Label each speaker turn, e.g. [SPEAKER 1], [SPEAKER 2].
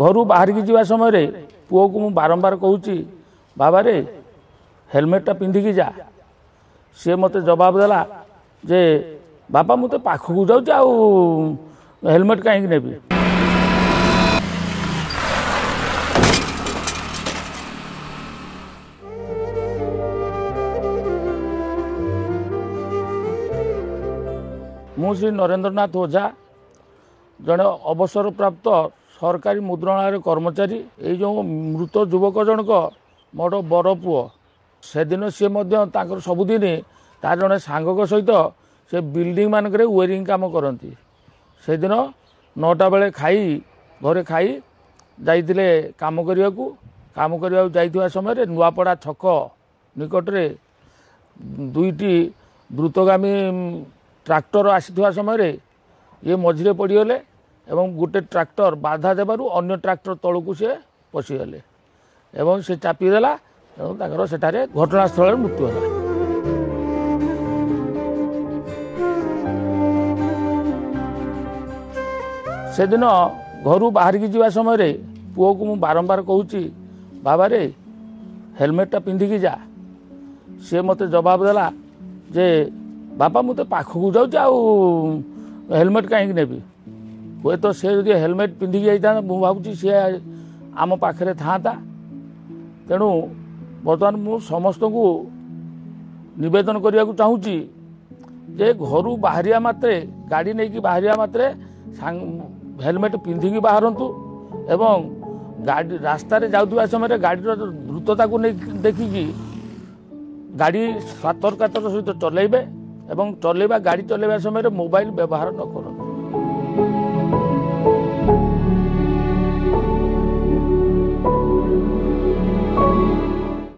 [SPEAKER 1] घर बाहर की जावा समय पुओ को मुझे बारंबार कहूँ बाबा रे हेलमेटा पिंधिकी जा। सी मत जवाब देला जे बापा मुझे पाखक जाऊँ हेलमेट कहीं नेबी। मु श्री नरेंद्रनाथ ओझा जड़े अवसर प्राप्त सरकारी मुद्रणालय कर्मचारी। ये जो मृत युवक जनक मोर बर पुओ से दिन सी सबुदिन तार जड़े सांग सहित से बिल्डिंग मानक वेयरिंग काम करती। से दिन 9टा बेले खाई घरे खाई जाइए काम करने जाइए समय नुआपड़ा छक निकटरे दुईटी द्रुतगामी ट्रैक्टर आसीथिबा समय ये मझिरे पड़गले एवं गोटे ट्रैक्टर बाधा देबारु अन्य ट्रैक्टर तलू से पशिगले एवं से चापीदेला एवं सेठारे घटनास्थल मृत्यु है। से दिन घर बाहर की जावा समय पुओ को मुझे बारंबार कहूँ बाबा रे हेलमेटा पिंधिकी जा। सी मत जवाब देला जे बापा मुझे पाखक जाऊँ हेलमेट कहीं नेबी। हे तो सी जो हेलमेट पिंधिकी जाता मुझे भावुँ सी आम पाखे था। तेणु बर्तमान मु समस्त को निवेदन करने को चाहूँगी जे घर बाहरिया मात्रे गाड़ी नहीं कि बाहरिया मात्रे हेलमेट पिंधिकी बाहरतु एवं गाड़ी रास्ता जाऊा समय गाड़ी द्रुतता को देखिकी गाड़ी सतर्कतार सहित चलेबे एवं चलेबा गाड़ी चलेबा समय मोबाइल व्यवहार न करूँ।